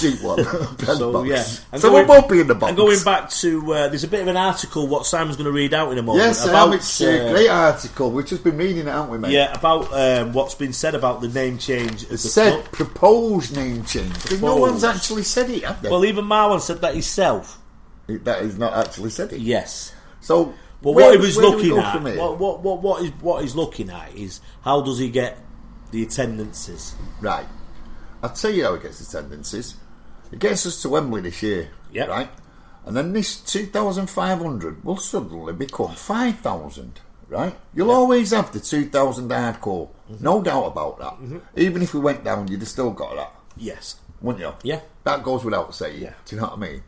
cheap one. So, yeah. So we won't be in the box. And going back to, there's a bit of an article what Simon's going to read out in a moment. Yes, it's a great article. We've just been reading it, haven't we, mate? Yeah, about what's been said about the name change. It said proposed name change. Because no one's actually said it, have they? Well, even Marwan said that himself. That he's not actually said it? Yes. So, but what he was looking at, what he's looking at is how does he get the attendances? Right. I'll tell you how he gets attendances. He gets us to Wembley this year, right? And then this 2,500 will suddenly become 5,000, right? You'll always have the 2,000 hardcore, no doubt about that. Even if we went down, you'd have still got that. Yes. Wouldn't you? Yeah. That goes without saying. Yeah. Do you know what I mean?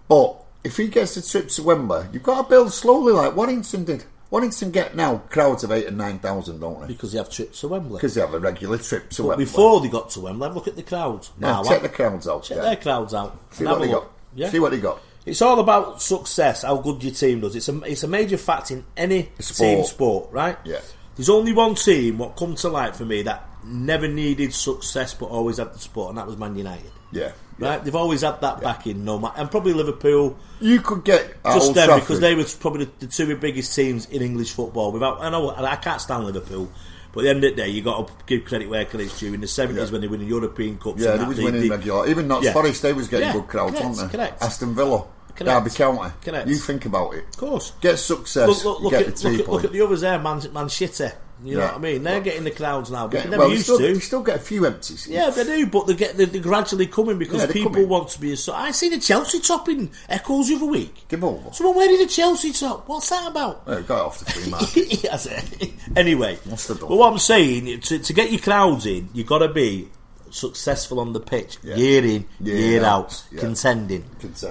But if he gets a trip to Wembley, you've got to build slowly like Warrington did. Warrington get now crowds of 8,000 and 9,000, don't they? Because they have trips to Wembley. Because they have a regular trip to Wembley. Before they got to Wembley, have a look at the crowds. Yeah, check the crowds out. Check their crowds out. See what they got. Yeah. See what they got. It's all about success, how good your team does. It's a major fact in any team sport, right? Yeah. There's only one team what come to light for me that never needed success but always had the support, and that was Man United. Yeah. Right, they've always had that backing, no matter, and probably Liverpool. You could get just them because they were probably the two biggest teams in English football. I can't stand Liverpool, but at the end of the day, you got to give credit where credit's due. In the 70s, when they win the European Cups, they was winning regular. Even Notts Forest, they was getting good crowds, weren't they? Correct. Aston Villa, Derby County. Correct. You think about it. Of course. Get success. Look at the others there, Man City. You know what I mean? They're getting the crowds now, but they never used to. You still get a few empties. Yeah, they do, but they're gradually coming because people want to be. I see the Chelsea top in Eccles the other week. Give over. Someone wearing the Chelsea top. What's that about? Well, got it off the free market. That's it. Anyway, but what I'm saying, to get your crowds in, you've got to be successful on the pitch, year in, year out, contending.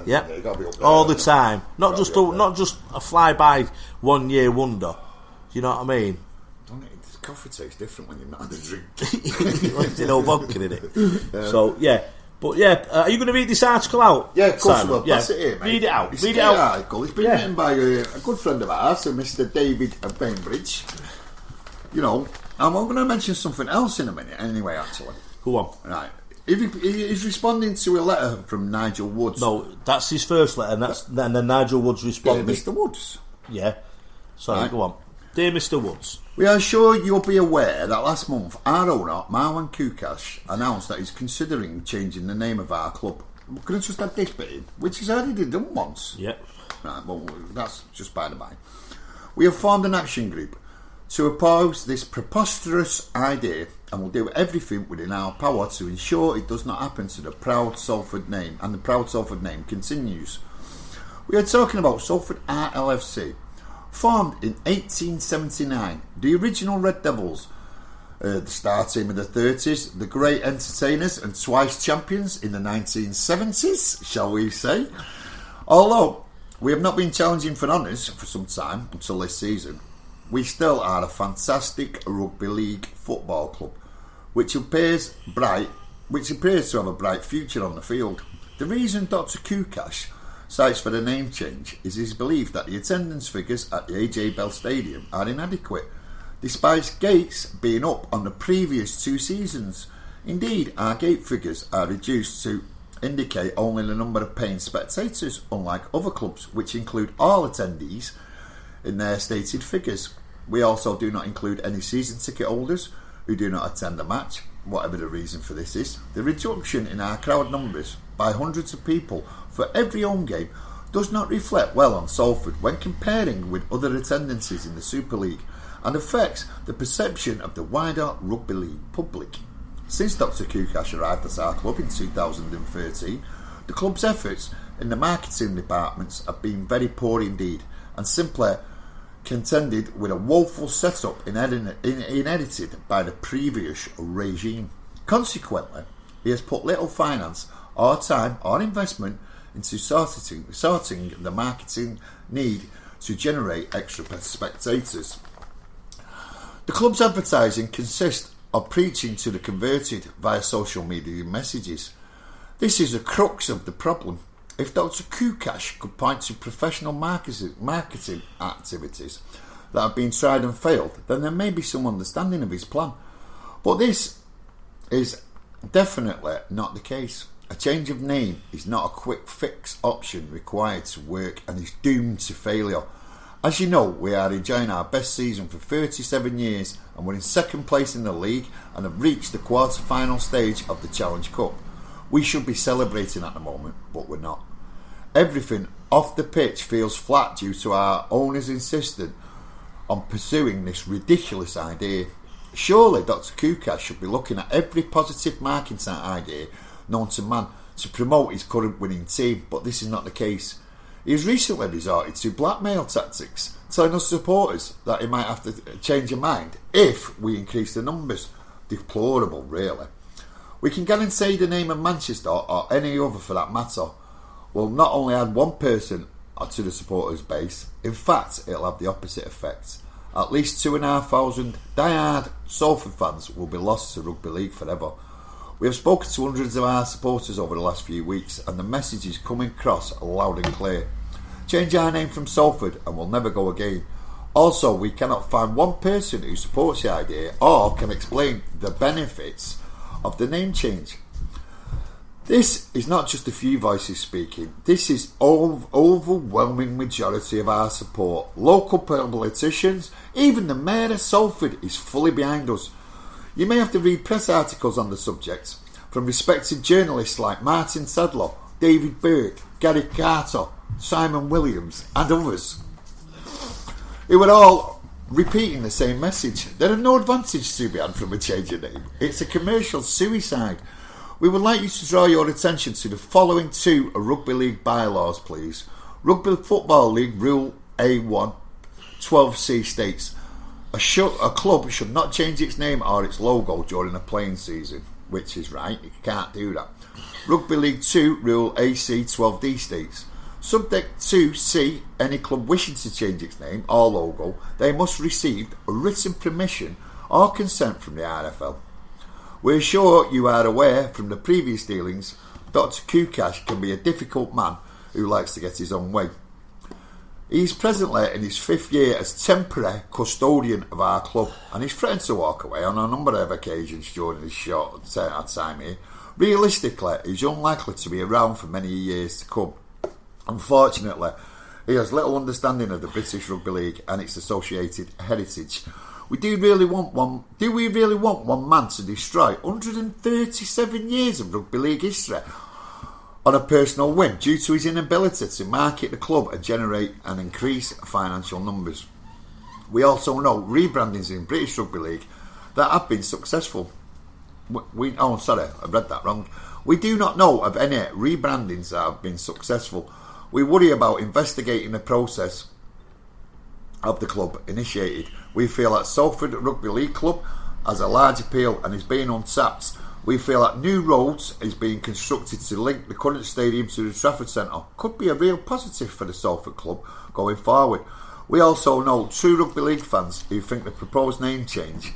Yeah, you gotta be up there, all the time. Not just a fly-by 1 year wonder. Do you know what I mean? Coffee tastes different when you're not had a drink. It's an old vodka in it. So, are you going to read this article out? Yeah, of course I will. Yeah. Pass it here, mate. Read it out. It's a article. It's been written by a good friend of ours, Mr. David of Bainbridge. You know, I'm going to mention something else in a minute anyway, actually. Go on. Right. He's responding to a letter from Nigel Woods. No, that's his first letter, and then Nigel Woods responded. Dear Mr. Woods. Yeah. Sorry, go on. Dear Mr. Woods. We are sure you'll be aware that last month our owner, Marwan Kukash, announced that he's considering changing the name of our club. We're going to just add this bit in, which he's already done once. Yep. Right, well, that's just by the by. We have formed an action group to oppose this preposterous idea and will do everything within our power to ensure it does not happen to the proud Salford name, and the proud Salford name continues. We are talking about Salford RLFC. Formed in 1879, the original Red Devils, the star team of the 30s, the great entertainers and twice champions in the 1970s, shall we say. Although we have not been challenging for honours for some time until this season, we still are a fantastic rugby league football club, which appears to have a bright future on the field. The reason Dr. Kukash cites for the name change is his belief that the attendance figures at the AJ Bell Stadium are inadequate, despite gates being up on the previous 2 seasons. Indeed, our gate figures are reduced to indicate only the number of paying spectators, unlike other clubs which include all attendees in their stated figures. We also do not include any season ticket holders who do not attend the match, whatever the reason for this is. The reduction in our crowd numbers by hundreds of people for every home game does not reflect well on Salford when comparing with other attendances in the Super League, and affects the perception of the wider rugby league public. Since Dr. Kukash arrived at our club in 2013, the club's efforts in the marketing departments have been very poor indeed, and simply contended with a woeful setup inherited by the previous regime. Consequently, he has put little finance or time or investment into sorting the marketing need to generate extra spectators. The club's advertising consists of preaching to the converted via social media messages. This is the crux of the problem. If Dr. Kukash could point to professional marketing activities that have been tried and failed, then there may be some understanding of his plan. But this is definitely not the case. A change of name is not a quick fix option required to work and is doomed to failure. As you know, we are enjoying our best season for 37 years and we're in second place in the league and have reached the quarter-final stage of the Challenge Cup. We should be celebrating at the moment, but we're not. Everything off the pitch feels flat due to our owners insisting on pursuing this ridiculous idea. Surely Dr. Kukas should be looking at every positive marketing idea known to man to promote his current winning team, but this is not the case. He has recently resorted to blackmail tactics, telling us supporters that he might have to change his mind if we increase the numbers. Deplorable, really. We can guarantee the name of Manchester, or any other for that matter, will not only add one person to the supporters base, in fact it'll have the opposite effect. At least 2,500 die-hard Salford fans will be lost to rugby league forever. We have spoken to hundreds of our supporters over the last few weeks and the message is coming across loud and clear. Change our name from Salford and we'll never go again. Also, we cannot find one person who supports the idea or can explain the benefits of the name change. This is not just a few voices speaking. This is overwhelming majority of our support. Local politicians, even the Mayor of Salford is fully behind us. You may have to read press articles on the subject from respected journalists like Martin Sadler, David Burke, Gary Carter, Simon Williams and others who are all repeating the same message. There are no advantages to be had from a change of name. It's a commercial suicide. We would like you to draw your attention to the following two rugby league bylaws, please. Rugby Football League Rule A1 12C states a club should not change its name or its logo during a playing season, which is right, you can't do that. Rugby League 2 Rule AC 12D states subject to C, any club wishing to change its name or logo, they must receive written permission or consent from the RFL. We're sure you are aware from the previous dealings, Dr. Kukas can be a difficult man who likes to get his own way. He's presently in his 5th year as temporary custodian of our club and he's threatened to walk away on a number of occasions during his short time here. Realistically, he's unlikely to be around for many years to come. Unfortunately, he has little understanding of the British Rugby League and its associated heritage. Do we really want one man to destroy 137 years of rugby league history on a personal whim due to his inability to market the club and generate and increase financial numbers? We also know rebrandings in British Rugby League that have been successful. I read that wrong. We do not know of any rebrandings that have been successful. We worry about investigating the process of the club initiated. We feel that Salford Rugby League Club has a large appeal and is being untapped. We feel that new roads is being constructed to link the current stadium to the Trafford Centre could be a real positive for the Salford club going forward. We also know true rugby league fans who think the proposed name change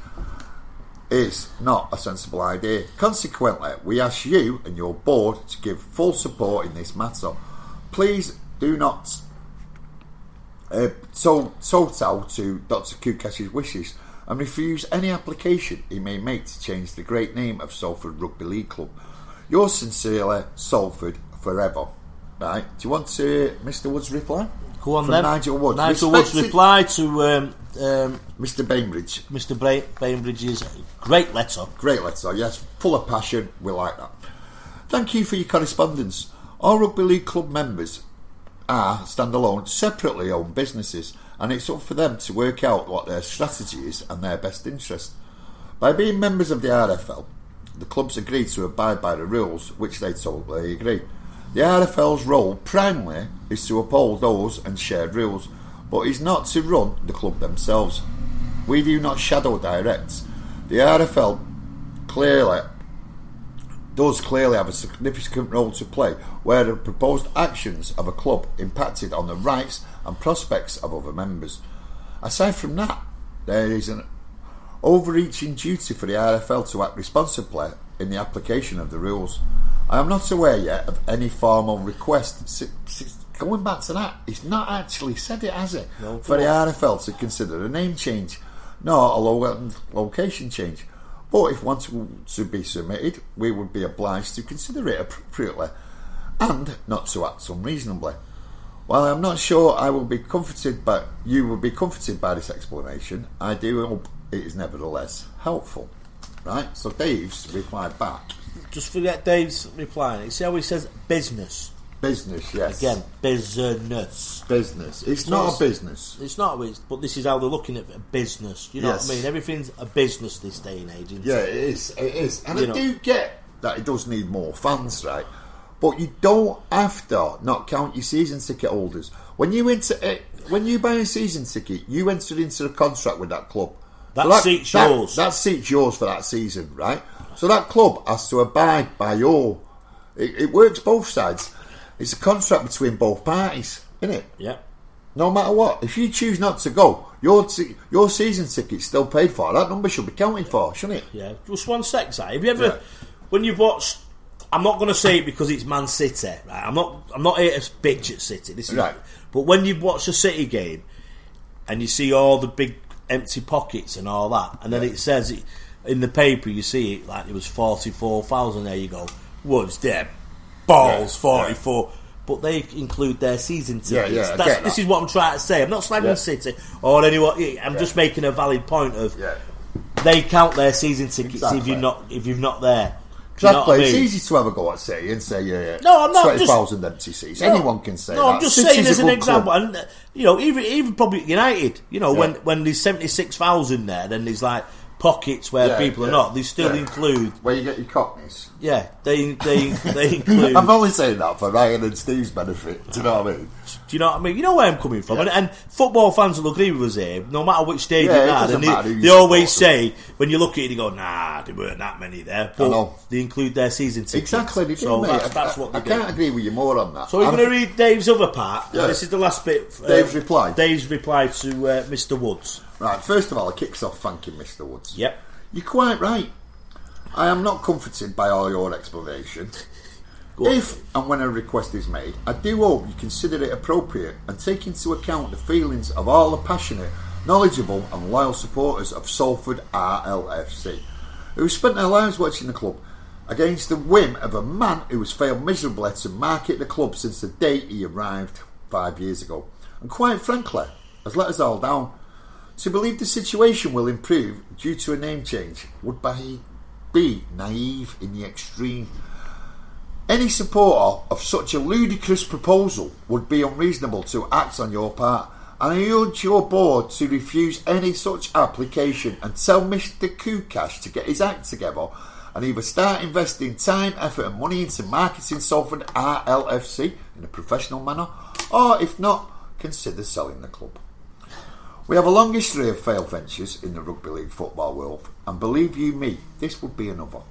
is not a sensible idea. Consequently, we ask you and your board to give full support in this matter. Please do not kowtow to Dr. Kukas's wishes and refuse any application he may make to change the great name of Salford Rugby League Club. Yours sincerely, Salford forever. Right? Do you want Mr. Wood's reply? Go on from then. Nigel Wood. Nigel Wood's reply to Mr. Bainbridge. Mr. Bainbridge's great letter. Great letter, yes. Full of passion. We like that. Thank you for your correspondence. All Rugby League Club members are standalone, separately owned businesses, and it's up for them to work out what their strategy is and their best interest. By being members of the RFL, the clubs agreed to abide by the rules, which they totally agree. The RFL's role primarily is to uphold those and shared rules, but is not to run the club themselves. We do not shadow direct. The RFL does clearly have a significant role to play where the proposed actions of a club impacted on the rights and prospects of other members. Aside from that, there is an overreaching duty for the RFL to act responsibly in the application of the rules. I am not aware yet of any formal request. Going back to that, he's not actually said it, has he? No, for the RFL to consider a name change, nor a location change. But if one to be submitted, we would be obliged to consider it appropriately and not to act unreasonably. While I'm not sure I will be comforted, but you will be comforted by this explanation, I do hope it is nevertheless helpful. Right? So Dave's replied back. Just forget Dave's reply. You see how he says business? Business, yes. Again, business. Business. It's not a business. It's not, but this is how they're looking at a business. You know what I mean? Everything's a business this day and age. Isn't it is. It is. And I do get that it does need more fans, right? But you don't have to not count your season ticket holders. When you buy a season ticket, you enter into a contract with that club. That seat's yours. That seat's yours for that season, right? So that club has to abide by your... It works both sides. It's a contract between both parties, isn't it? Yeah. No matter what. If you choose not to go, your season ticket's still paid for. That number should be counted for, shouldn't it? Yeah. Just one sec, Si. Have you ever... When you've watched... I'm not going to say it because it's Man City, right? I'm not here to bitch at City. This is right. But when you watch a City game and you see all the big empty pockets and all that, and then it says it in the paper, you see it like it was 44,000. There you go. Was there balls 44? But they include their season tickets. This is what I'm trying to say. I'm not slagging City or anyone. I'm just making a valid point of they count their season tickets if you're not there. Exactly. It's easy to have a go at City and say, no, I'm not 20,000 empty seats. Anyone can say that. No, I'm just saying as an example. Club. And, even probably United, when there's 76,000 there, then there's like pockets where people are not. They still include... Where you get your cockneys. Yeah, they include... I'm only saying that for Ryan and Steve's benefit. Do you know what I mean? Do you know what I mean? You know where I'm coming from. And football fans will agree with us here, no matter which stadium they always say, when you look at it, you go, nah, there weren't that many there. But they include their season tickets. Exactly, they do, so mate. That's what they do. I can't agree with you more on that. So we're going to read Dave's other part. Yeah. This is the last bit. Dave's reply. Dave's reply to Mr. Woods. Right, first of all, it kicks off thanking Mr. Woods. Yep. You're quite right. I am not comforted by all your explanation. If and when a request is made, I do hope you consider it appropriate and take into account the feelings of all the passionate, knowledgeable and loyal supporters of Salford RLFC, who spent their lives watching the club against the whim of a man who has failed miserably to market the club since the day he arrived 5 years ago, and quite frankly has let us all down. To believe the situation will improve due to a name change would be naive in the extreme. Any supporter of such a ludicrous proposal would be unreasonable to act on your part, and I urge your board to refuse any such application and tell Mr. Kukash to get his act together and either start investing time, effort and money into marketing Salford RLFC in a professional manner, or if not, consider selling the club. We have a long history of failed ventures in the rugby league football world, and believe you me, this would be another.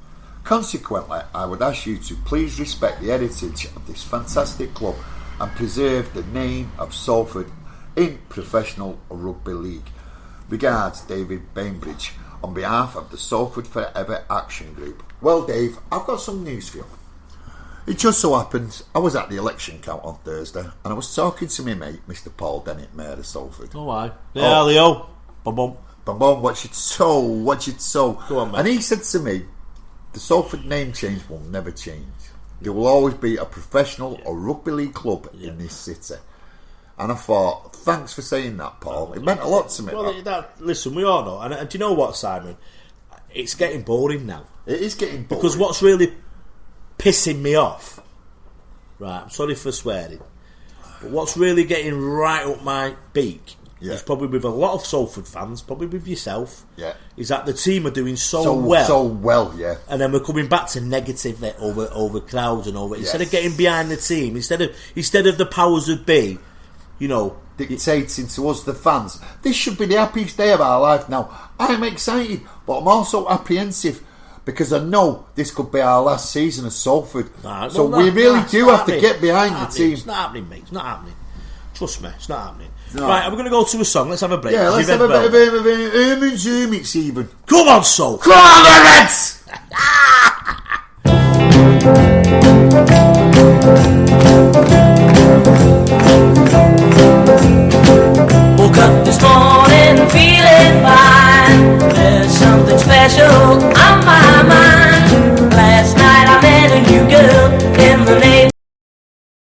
Consequently, I would ask you to please respect the heritage of this fantastic club and preserve the name of Salford in professional rugby league. Regards, David Bainbridge, on behalf of the Salford Forever Action Group. Well, Dave, I've got some news for you. It just so happens I was at the election count on Thursday and I was talking to my mate, Mr. Paul Dennett, Mayor of Salford. Oh, aye. Yeah, Leo. Bum bum. Bum bum, what's your toe? Go on, mate. And he said to me, the Salford name change will never change. There will always be a professional or rugby league club in this city. And I thought, thanks for saying that, Paul. It meant a lot to me. Well, listen, we all know. And do you know what, Simon? It's getting boring now. It is getting boring. Because what's really pissing me off, right, I'm sorry for swearing, but what's really getting right up my beak is probably with a lot of Salford fans, probably with yourself, is that the team are doing so well, and then we're coming back to negative over crowds and over instead of getting behind the team, instead of the powers that be, dictating to us the fans. This should be the happiest day of our life now. I'm excited, but I'm also apprehensive because I know this could be our last season as Salford. So we really do have to get behind the team. It's not happening, mate. It's not happening. Trust me, it's not happening. No. Right, we're going to go to a song. Let's have a break. Yeah, let's have a bit of Herman's Hermits even. Come on, Sol. Come on, the Reds!